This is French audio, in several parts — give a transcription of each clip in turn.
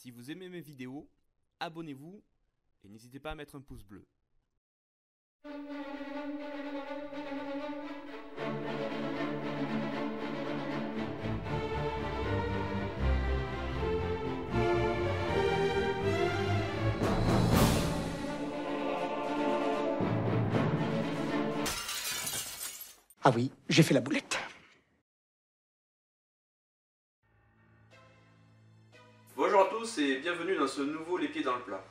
Si vous aimez mes vidéos, abonnez-vous et n'hésitez pas à mettre un pouce bleu. Ah oui, j'ai fait la boulette. Bonjour à tous et bienvenue dans ce nouveau Les Pieds dans le plat.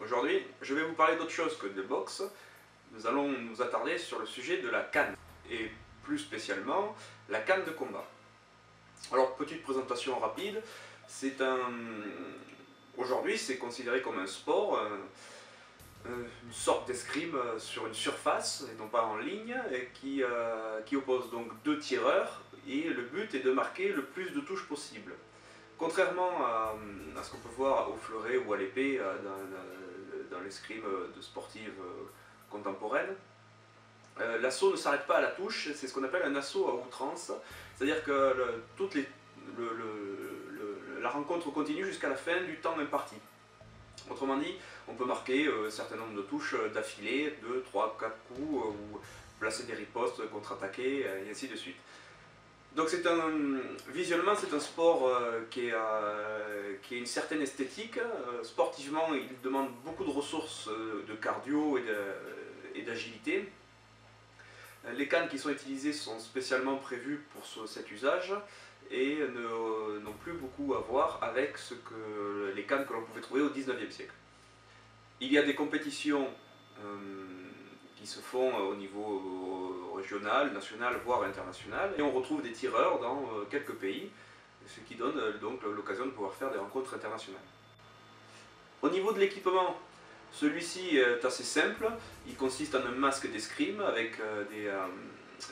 Aujourd'hui, je vais vous parler d'autre chose que de boxe. Nous allons nous attarder sur le sujet de la canne, et plus spécialement la canne de combat. Alors, petite présentation rapide, aujourd'hui c'est considéré comme un sport, une sorte d'escrime sur une surface et non pas en ligne, et qui oppose donc deux tireurs, et le but est de marquer le plus de touches possible. Contrairement à ce qu'on peut voir au fleuret ou à l'épée dans l'escrime de sportive contemporaine, l'assaut ne s'arrête pas à la touche, c'est ce qu'on appelle un assaut à outrance, c'est-à-dire que la rencontre continue jusqu'à la fin du temps imparti. Autrement dit, on peut marquer un certain nombre de touches d'affilée, 2, 3, 4 coups, ou placer des ripostes, contre-attaquer, et ainsi de suite. Donc visuellement c'est un sport qui a une certaine esthétique. Sportivement il demande beaucoup de ressources de cardio et d'agilité. Les cannes qui sont utilisées sont spécialement prévues pour cet usage et n'ont plus beaucoup à voir avec les cannes que l'on pouvait trouver au 19e siècle. Il y a des compétitions qui se font au niveau régional, national, voire international, et on retrouve des tireurs dans quelques pays, ce qui donne donc l'occasion de pouvoir faire des rencontres internationales. Au niveau de l'équipement, celui-ci est assez simple, il consiste en un masque d'escrime avec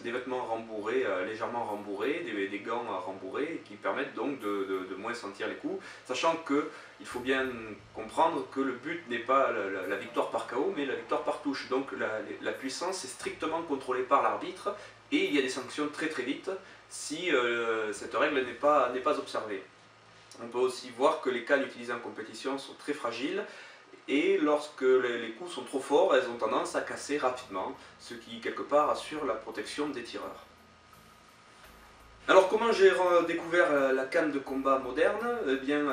des vêtements rembourrés, légèrement rembourrés, des gants rembourrés, qui permettent donc de moins sentir les coups, sachant qu'il faut bien comprendre que le but n'est pas la victoire par KO, mais la victoire par touche. Donc la puissance est strictement contrôlée par l'arbitre, et il y a des sanctions très vite si cette règle n'est pas observée. On peut aussi voir que les cannes utilisées en compétition sont très fragiles, et lorsque les coups sont trop forts, elles ont tendance à casser rapidement, ce qui quelque part assure la protection des tireurs. Alors comment j'ai découvert la canne de combat moderne? Eh bien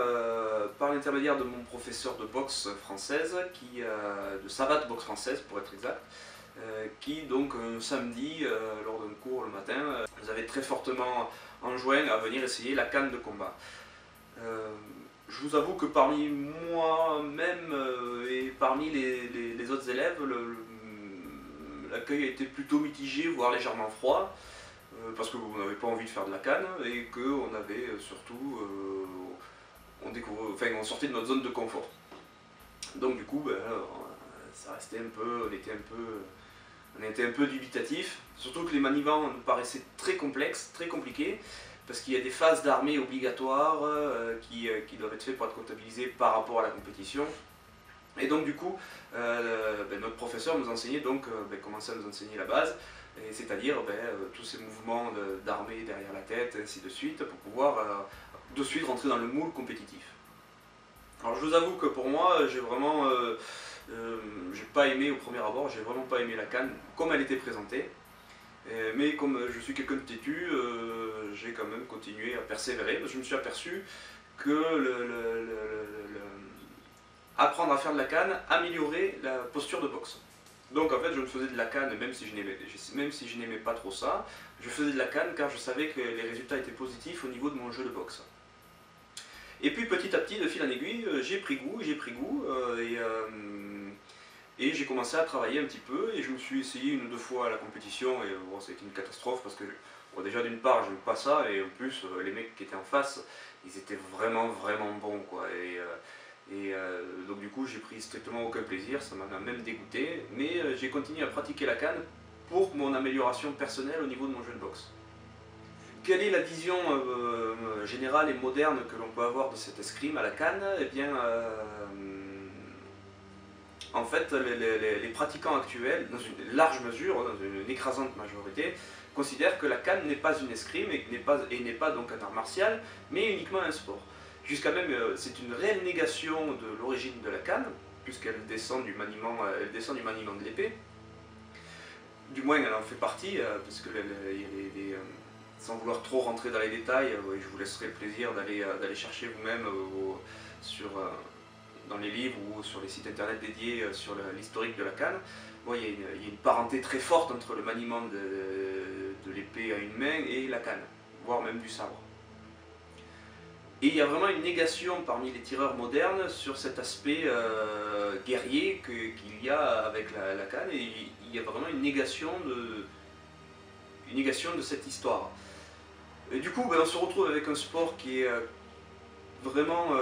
par l'intermédiaire de mon professeur de boxe française, de savate boxe française pour être exact, qui donc un samedi, lors d'un cours le matin, nous avait très fortement enjoint à venir essayer la canne de combat. Je vous avoue que parmi moi-même et parmi les autres élèves, l'accueil a été plutôt mitigé, voire légèrement froid, parce qu'on n'avait pas envie de faire de la canne et qu'on avait surtout, on sortait de notre zone de confort. Donc du coup, ça restait un peu, on était un peu dubitatif, surtout que les manivants nous paraissaient très complexes, très compliqués, parce qu'il y a des phases d'armée obligatoires qui doivent être faites pour être comptabilisées par rapport à la compétition. Et donc du coup, notre professeur nous enseignait donc, commençait à nous enseigner la base, c'est-à-dire tous ces mouvements d'armée derrière la tête, ainsi de suite, pour pouvoir de suite rentrer dans le moule compétitif. Alors je vous avoue que pour moi, j'ai pas aimé au premier abord, j'ai vraiment pas aimé la canne comme elle était présentée. Mais comme je suis quelqu'un de têtu, j'ai quand même continué à persévérer, parce que je me suis aperçu que apprendre à faire de la canne améliorait la posture de boxe. Donc en fait je me faisais de la canne, même si je n'aimais pas trop ça, je faisais de la canne car je savais que les résultats étaient positifs au niveau de mon jeu de boxe. Et puis petit à petit, de fil en aiguille, j'ai pris goût, et j'ai commencé à travailler un petit peu, et je me suis essayé une ou deux fois à la compétition, et bon, ça a été une catastrophe, parce que bon, déjà d'une part, j'aime pas ça, et en plus, les mecs qui étaient en face, ils étaient vraiment bons, quoi. Donc du coup, j'ai pris strictement aucun plaisir, ça m'a même dégoûté, mais j'ai continué à pratiquer la canne pour mon amélioration personnelle au niveau de mon jeu de boxe. Quelle est la vision générale et moderne que l'on peut avoir de cette escrime à la canne? Eh bien, en fait, les pratiquants actuels, dans une large mesure, dans une écrasante majorité, considèrent que la canne n'est pas une escrime et n'est pas donc un art martial, mais uniquement un sport. Jusqu'à même, c'est une réelle négation de l'origine de la canne, puisqu'elle descend du maniement, de l'épée. Du moins, elle en fait partie, parce que sans vouloir trop rentrer dans les détails, je vous laisserai le plaisir d'aller chercher vous-même dans les livres ou sur les sites internet dédiés sur l'historique de la canne. Bon, il y a une parenté très forte entre le maniement de l'épée à une main et la canne, voire même du sabre. Et il y a vraiment une négation parmi les tireurs modernes sur cet aspect guerrier qu'il y a avec la canne, et il y a vraiment une négation de cette histoire. Et du coup, on se retrouve avec un sport qui est vraiment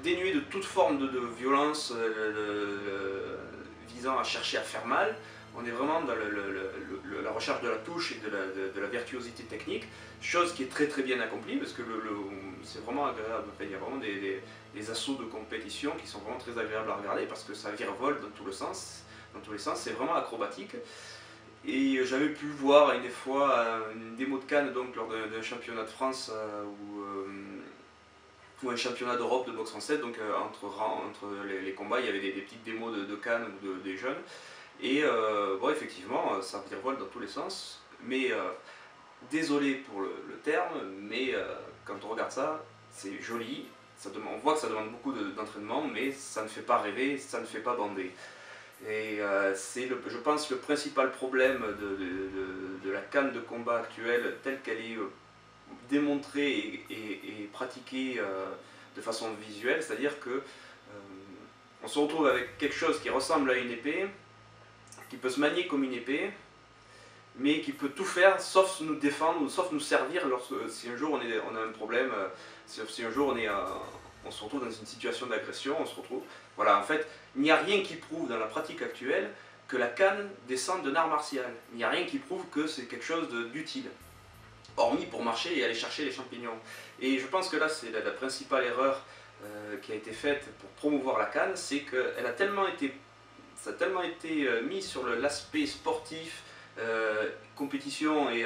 dénué de toute forme de violence visant à chercher à faire mal. On est vraiment dans la recherche de la touche et de la virtuosité technique, chose qui est très très bien accomplie, parce que c'est vraiment agréable. Enfin, il y a vraiment des assauts de compétition qui sont vraiment très agréables à regarder, parce que ça virevolte dans tous les sens, c'est vraiment acrobatique. Et j'avais pu voir une fois une démo de canne donc, lors d'un championnat de France ou un championnat d'Europe de boxe française, donc entre les combats, il y avait des petites démos de canne ou des jeunes. Et bon, effectivement, ça virevolte dans tous les sens, mais désolé pour le terme, mais quand on regarde ça, c'est joli, on voit que ça demande beaucoup d'entraînement, mais ça ne fait pas rêver, ça ne fait pas bander. Et c'est, je pense, le principal problème de la canne de combat actuelle, telle qu'elle est démontrée et pratiquée de façon visuelle, c'est-à-dire que on se retrouve avec quelque chose qui ressemble à une épée, qui peut se manier comme une épée, mais qui peut tout faire sauf nous défendre ou sauf nous servir si un jour on a un problème, si un jour on se retrouve dans une situation d'agression, on se retrouve... Voilà, en fait, il n'y a rien qui prouve dans la pratique actuelle que la canne descende d'un art martial. Il n'y a rien qui prouve que c'est quelque chose d'utile, hormis pour marcher et aller chercher les champignons. Et je pense que là, c'est la principale erreur qui a été faite pour promouvoir la canne, c'est que ça a tellement été mis sur l'aspect sportif, compétition et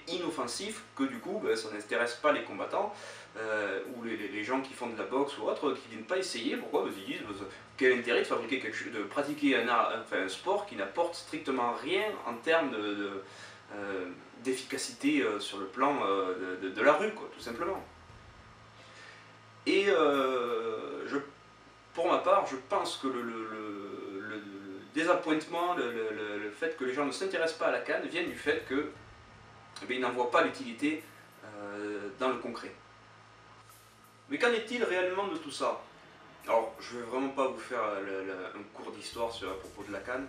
inoffensif, que du coup ça n'intéresse pas les combattants ou les gens qui font de la boxe ou autre, qui ne viennent pas essayer. Pourquoi? Ils disent quel intérêt de fabriquer de pratiquer un sport qui n'apporte strictement rien en termes d'efficacité sur le plan de la rue, quoi, tout simplement. Et pour ma part, je pense que le désappointement, le fait que les gens ne s'intéressent pas à la canne vient du fait qu'ils n'en voient pas l'utilité dans le concret. Mais qu'en est-il réellement de tout ça? Alors, je ne vais vraiment pas vous faire un cours d'histoire à propos de la canne.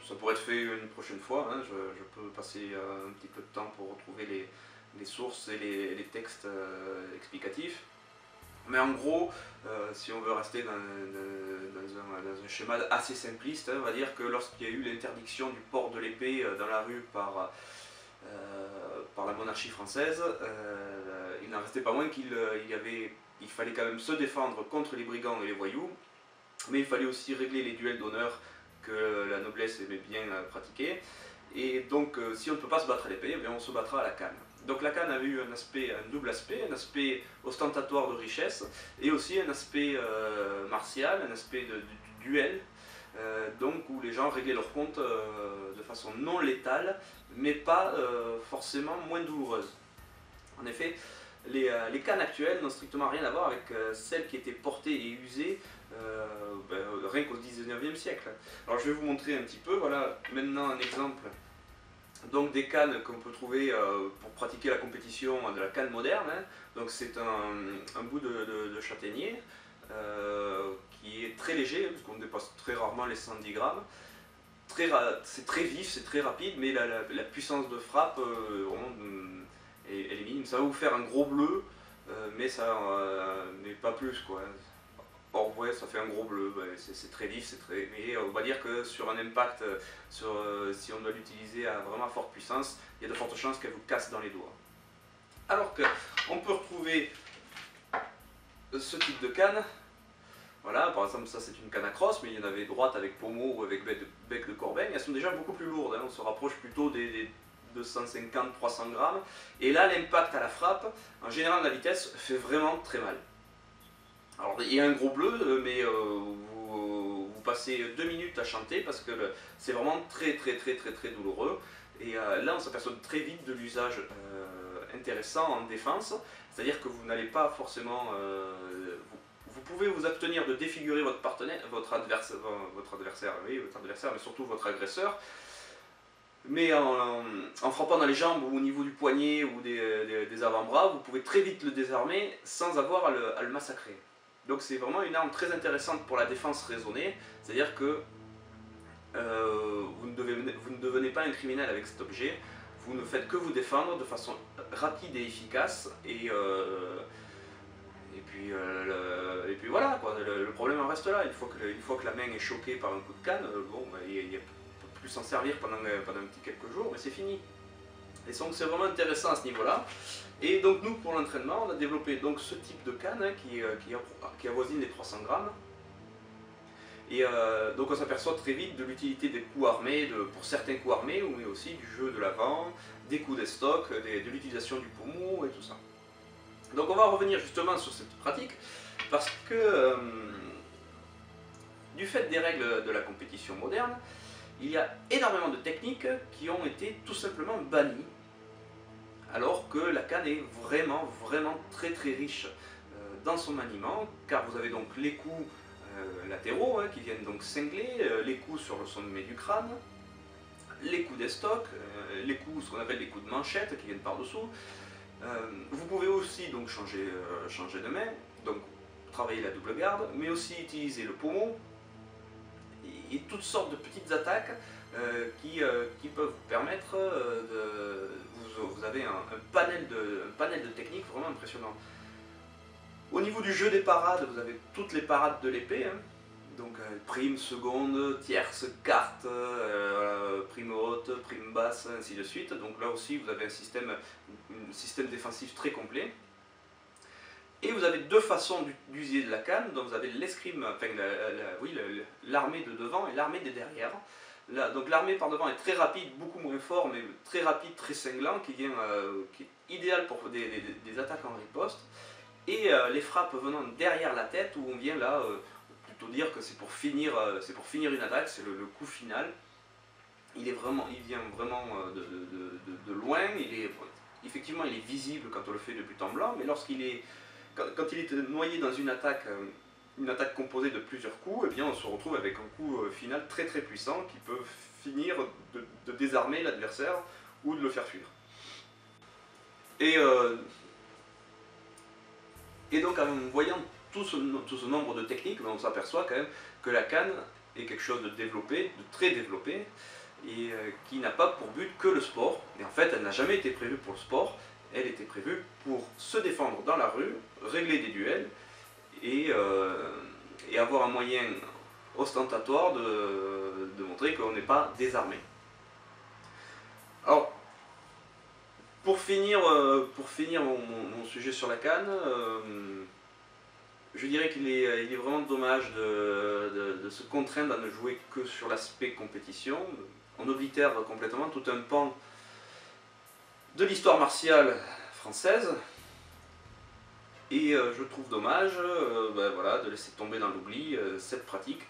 Ça pourrait être fait une prochaine fois, hein. Je peux passer un petit peu de temps pour retrouver les sources et les textes explicatifs. Mais en gros, si on veut rester dans un schéma assez simpliste, on va dire que lorsqu'il y a eu l'interdiction du port de l'épée dans la rue par la monarchie française, il n'en restait pas moins qu'il fallait quand même se défendre contre les brigands et les voyous, mais il fallait aussi régler les duels d'honneur que la noblesse aimait bien pratiquer. Et donc, si on ne peut pas se battre à l'épée, on se battra à la canne. Donc la canne avait eu un double aspect, un aspect ostentatoire de richesse, et aussi un aspect martial, un aspect de duel, donc où les gens réglaient leur compte de façon non létale, mais pas forcément moins douloureuse. En effet, les cannes actuelles n'ont strictement rien à voir avec celles qui étaient portées et usées rien qu'au 19e siècle. Alors je vais vous montrer un petit peu, voilà maintenant un exemple donc des cannes qu'on peut trouver pour pratiquer la compétition de la canne moderne, hein. Donc c'est un bout de châtaignier qui est très léger, parce qu'on dépasse très rarement les 110 grammes. C'est très vif, c'est très rapide, mais la puissance de frappe vraiment, elle est minime. Ça va vous faire un gros bleu, mais pas plus, quoi. Or ouais, ça fait un gros bleu, c'est très vif, mais on va dire que sur un impact, si on doit l'utiliser à vraiment forte puissance, il y a de fortes chances qu'elle vous casse dans les doigts. Alors qu'on peut retrouver ce type de canne, voilà, par exemple ça c'est une canne à crosse, mais il y en avait droite avec pommeau ou avec bec de corbeille, elles sont déjà beaucoup plus lourdes, hein. On se rapproche plutôt des 250-300 grammes. Et là, l'impact à la frappe, en général la vitesse, fait vraiment très mal. Alors il y a un gros bleu, mais vous passez 2 minutes à chanter parce que c'est vraiment très douloureux. Et là on s'aperçoit très vite de l'usage intéressant en défense, c'est-à-dire que vous n'allez pas forcément... vous pouvez vous abstenir de défigurer votre partenaire, votre adversaire, mais surtout votre agresseur. Mais en frappant dans les jambes ou au niveau du poignet ou des avant-bras, vous pouvez très vite le désarmer sans avoir à le massacrer. Donc c'est vraiment une arme très intéressante pour la défense raisonnée, c'est-à-dire que vous ne devenez pas un criminel avec cet objet, vous ne faites que vous défendre de façon rapide et efficace, et puis voilà, quoi. Le problème en reste là. Une fois que la main est choquée par un coup de canne, bon, bah, il ne peut plus s'en servir pendant quelques jours, mais c'est fini. Et donc c'est vraiment intéressant à ce niveau-là. Et donc nous, pour l'entraînement, on a développé donc ce type de canne hein, qui avoisine les 300 grammes. Et donc on s'aperçoit très vite de l'utilité des coups armés, pour certains coups armés, mais aussi du jeu de l'avant, des coups d'estoc, de l'utilisation du pommeau et tout ça. Donc on va revenir justement sur cette pratique, parce que du fait des règles de la compétition moderne, il y a énormément de techniques qui ont été tout simplement bannies, alors que la canne est vraiment très riche dans son maniement, car vous avez donc les coups latéraux hein, qui viennent donc cingler, les coups sur le sommet du crâne, les coups d'estoc, les coups, ce qu'on appelle les coups de manchette qui viennent par-dessous. Vous pouvez aussi donc changer de main, donc travailler la double garde, mais aussi utiliser le pommeau et toutes sortes de petites attaques qui peuvent vous permettre vous avez un panel de techniques vraiment impressionnant. Au niveau du jeu des parades, vous avez toutes les parades de l'épée, hein. Donc prime, seconde, tierce, quarte, prime haute, prime basse, ainsi de suite. Donc là aussi vous avez un système défensif très complet. Et vous avez deux façons d'user de la canne. Donc vous avez l'escrime, enfin l'armée de devant et l'armée des derrière. Là, donc l'armée par devant est très rapide, beaucoup moins fort, mais très rapide, très cinglant, qui est idéal pour des attaques en riposte. Et les frappes venant derrière la tête, où on vient là, plutôt dire que c'est pour finir une attaque, c'est le coup final. Il vient vraiment de loin, effectivement il est visible quand on le fait de but en blanc, mais quand il est noyé dans une attaque composée de plusieurs coups, eh bien on se retrouve avec un coup final très puissant qui peut finir de désarmer l'adversaire ou de le faire fuir. Et donc en voyant tout ce nombre de techniques, on s'aperçoit quand même que la canne est quelque chose de développé, de très développé, et qui n'a pas pour but que le sport. Et en fait, elle n'a jamais été prévue pour le sport, elle était prévue pour se défendre dans la rue, régler des duels, et avoir un moyen ostentatoire de montrer qu'on n'est pas désarmé. Alors, pour finir mon sujet sur la canne, je dirais qu'il est vraiment dommage de se contraindre à ne jouer que sur l'aspect compétition. On oblitère complètement tout un pan de l'histoire martiale française. Et je trouve dommage voilà, de laisser tomber dans l'oubli cette pratique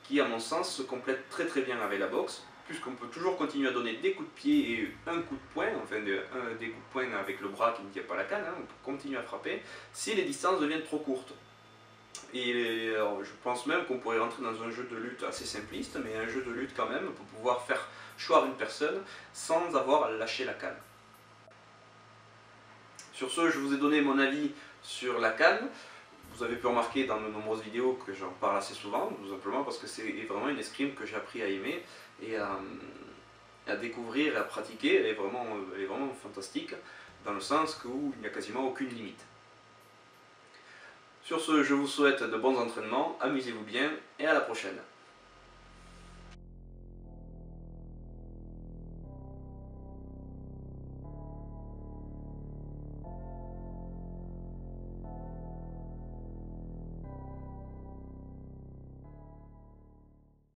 qui, à mon sens, se complète très bien avec la boxe, puisqu'on peut toujours continuer à donner des coups de pied et un coup de poing, enfin des coups de poing avec le bras qui ne tient pas la canne, hein, on peut continuer à frapper si les distances deviennent trop courtes. Et alors, je pense même qu'on pourrait rentrer dans un jeu de lutte assez simpliste, mais un jeu de lutte quand même, pour pouvoir faire choir une personne sans avoir à lâcher la canne. Sur ce, je vous ai donné mon avis sur la canne. Vous avez pu remarquer dans de nombreuses vidéos que j'en parle assez souvent, tout simplement parce que c'est vraiment une escrime que j'ai appris à aimer et à découvrir et à pratiquer. Elle est vraiment fantastique, dans le sens où il n'y a quasiment aucune limite. Sur ce, je vous souhaite de bons entraînements, amusez-vous bien et à la prochaine.